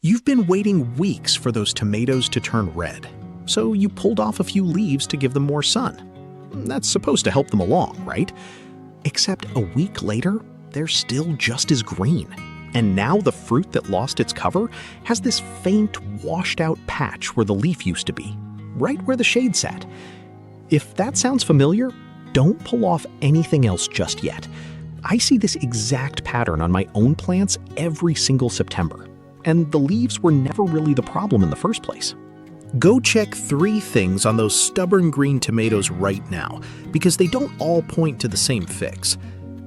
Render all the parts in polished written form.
You've been waiting weeks for those tomatoes to turn red, so you pulled off a few leaves to give them more sun. That's supposed to help them along, right? Except a week later, they're still just as green. And now the fruit that lost its cover has this faint, washed-out patch where the leaf used to be, right where the shade sat. If that sounds familiar, don't pull off anything else just yet. I see this exact pattern on my own plants every single September, and the leaves were never really the problem in the first place. Go check 3 things on those stubborn green tomatoes right now, because they don't all point to the same fix.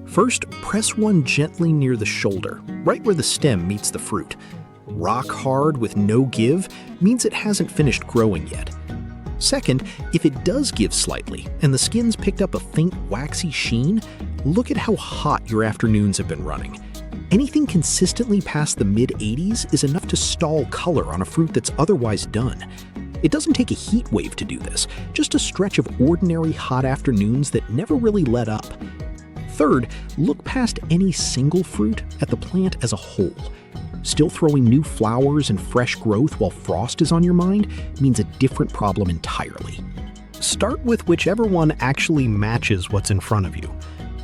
First, press one gently near the shoulder, right where the stem meets the fruit. Rock hard with no give means it hasn't finished growing yet. Second, if it does give slightly and the skin's picked up a faint waxy sheen, look at how hot your afternoons have been running. Anything consistently past the mid-80s is enough to stall color on a fruit that's otherwise done. It doesn't take a heat wave to do this, just a stretch of ordinary hot afternoons that never really let up. Third, look past any single fruit at the plant as a whole. Still throwing new flowers and fresh growth while frost is on your mind means a different problem entirely. Start with whichever one actually matches what's in front of you.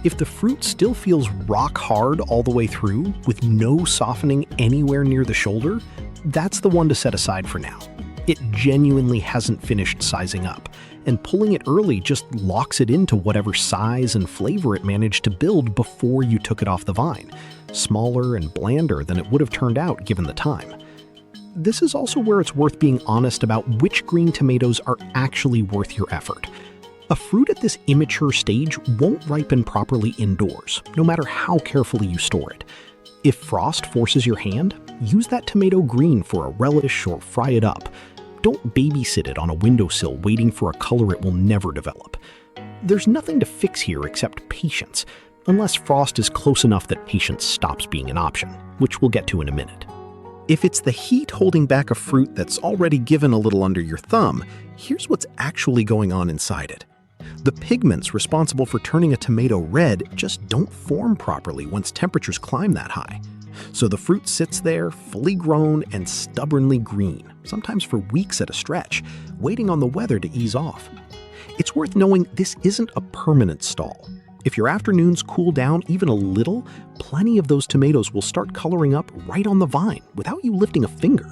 If the fruit still feels rock hard all the way through, with no softening anywhere near the shoulder, that's the one to set aside for now. It genuinely hasn't finished sizing up, and pulling it early just locks it into whatever size and flavor it managed to build before you took it off the vine, smaller and blander than it would have turned out given the time. This is also where it's worth being honest about which green tomatoes are actually worth your effort. A fruit at this immature stage won't ripen properly indoors, no matter how carefully you store it. If frost forces your hand, use that tomato green for a relish or fry it up. Don't babysit it on a windowsill waiting for a color it will never develop. There's nothing to fix here except patience, unless frost is close enough that patience stops being an option, which we'll get to in a minute. If it's the heat holding back a fruit that's already given a little under your thumb, here's what's actually going on inside it. The pigments responsible for turning a tomato red just don't form properly once temperatures climb that high. So the fruit sits there, fully grown and stubbornly green, sometimes for weeks at a stretch, waiting on the weather to ease off. It's worth knowing this isn't a permanent stall. If your afternoons cool down even a little, plenty of those tomatoes will start coloring up right on the vine without you lifting a finger.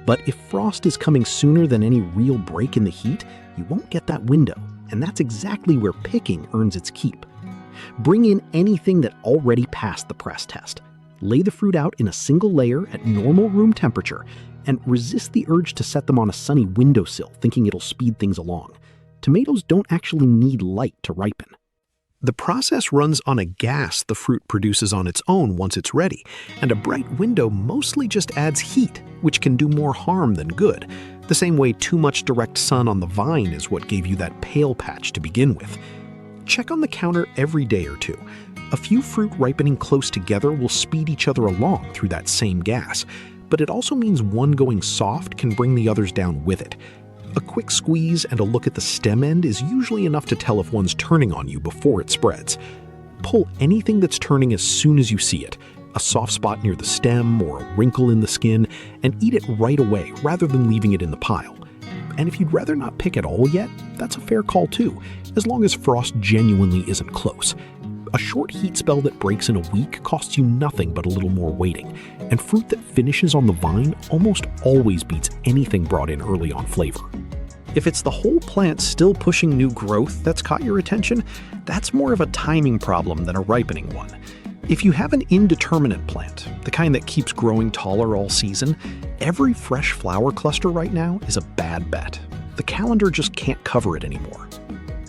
But if frost is coming sooner than any real break in the heat, you won't get that window, and that's exactly where picking earns its keep. Bring in anything that already passed the press test. Lay the fruit out in a single layer at normal room temperature, and resist the urge to set them on a sunny windowsill thinking it'll speed things along. Tomatoes don't actually need light to ripen. The process runs on a gas the fruit produces on its own once it's ready, and a bright window mostly just adds heat, which can do more harm than good, the same way too much direct sun on the vine is what gave you that pale patch to begin with. Check on the counter every day or two. A few fruit ripening close together will speed each other along through that same gas, but it also means one going soft can bring the others down with it. A quick squeeze and a look at the stem end is usually enough to tell if one's turning on you before it spreads. Pull anything that's turning as soon as you see it, a soft spot near the stem or a wrinkle in the skin, and eat it right away rather than leaving it in the pile. And if you'd rather not pick at all yet, that's a fair call too, as long as frost genuinely isn't close. A short heat spell that breaks in a week costs you nothing but a little more waiting, and fruit that finishes on the vine almost always beats anything brought in early on flavor. If it's the whole plant still pushing new growth that's caught your attention, that's more of a timing problem than a ripening one. If you have an indeterminate plant, the kind that keeps growing taller all season, every fresh flower cluster right now is a bad bet. The calendar just can't cover it anymore.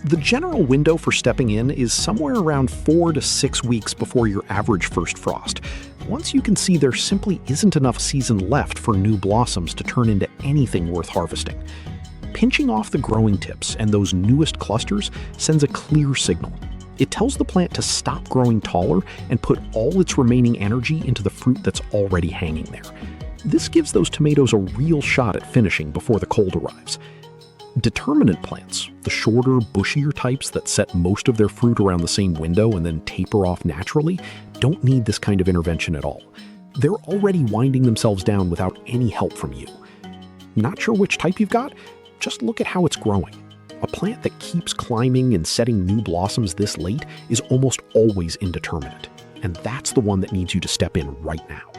The general window for stepping in is somewhere around 4 to 6 weeks before your average first frost, once you can see there simply isn't enough season left for new blossoms to turn into anything worth harvesting. Pinching off the growing tips and those newest clusters sends a clear signal. It tells the plant to stop growing taller and put all its remaining energy into the fruit that's already hanging there. This gives those tomatoes a real shot at finishing before the cold arrives. Determinate plants, the shorter, bushier types that set most of their fruit around the same window and then taper off naturally, don't need this kind of intervention at all. they're already winding themselves down without any help from you. Not sure which type you've got? Just look at how it's growing. A plant that keeps climbing and setting new blossoms this late is almost always indeterminate, and that's the one that needs you to step in right now.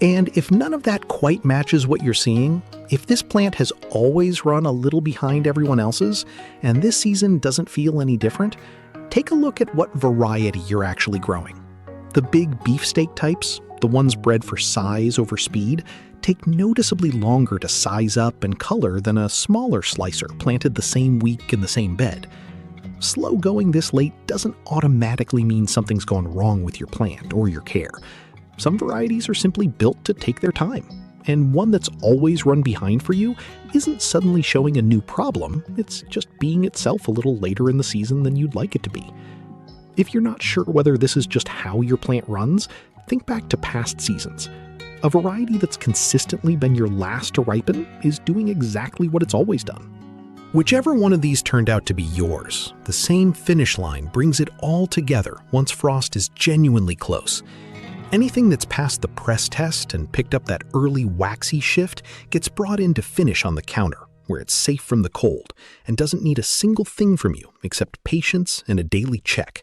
And if none of that quite matches what you're seeing, if this plant has always run a little behind everyone else's, and this season doesn't feel any different, take a look at what variety you're actually growing. The big beefsteak types, the ones bred for size over speed, take noticeably longer to size up and color than a smaller slicer planted the same week in the same bed. Slow going this late doesn't automatically mean something's gone wrong with your plant or your care. Some varieties are simply built to take their time, and one that's always run behind for you isn't suddenly showing a new problem, it's just being itself a little later in the season than you'd like it to be. If you're not sure whether this is just how your plant runs, think back to past seasons. A variety that's consistently been your last to ripen is doing exactly what it's always done. Whichever one of these turned out to be yours, the same finish line brings it all together once frost is genuinely close. Anything that's passed the press test and picked up that early waxy shift gets brought in to finish on the counter, where it's safe from the cold and doesn't need a single thing from you except patience and a daily check.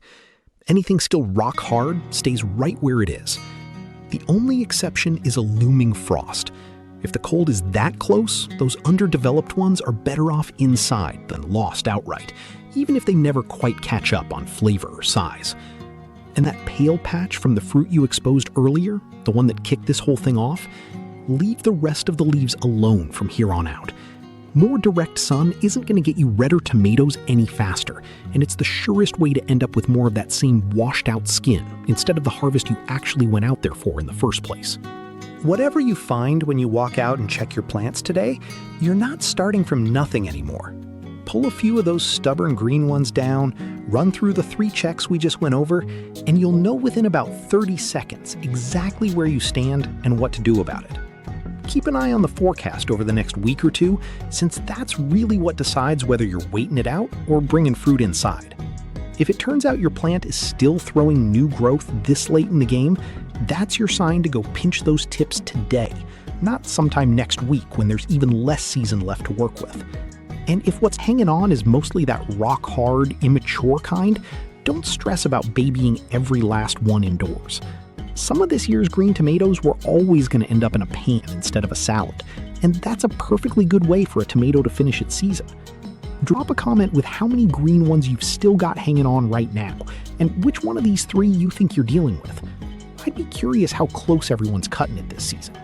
Anything still rock hard stays right where it is. The only exception is a looming frost. If the cold is that close, those underdeveloped ones are better off inside than lost outright, even if they never quite catch up on flavor or size. And that pale patch from the fruit you exposed earlier, the one that kicked this whole thing off, leave the rest of the leaves alone from here on out. More direct sun isn't going to get you redder tomatoes any faster, and it's the surest way to end up with more of that same washed out skin instead of the harvest you actually went out there for in the first place. Whatever you find when you walk out and check your plants today, you're not starting from nothing anymore. Pull a few of those stubborn green ones down, run through the 3 checks we just went over, and you'll know within about 30 seconds exactly where you stand and what to do about it. Keep an eye on the forecast over the next week or two, since that's really what decides whether you're waiting it out or bringing fruit inside. If it turns out your plant is still throwing new growth this late in the game, that's your sign to go pinch those tips today, not sometime next week when there's even less season left to work with. And if what's hanging on is mostly that rock-hard, immature kind, don't stress about babying every last one indoors. Some of this year's green tomatoes were always going to end up in a pan instead of a salad, and that's a perfectly good way for a tomato to finish its season. Drop a comment with how many green ones you've still got hanging on right now, and which one of these 3 you think you're dealing with. I'd be curious how close everyone's cutting it this season.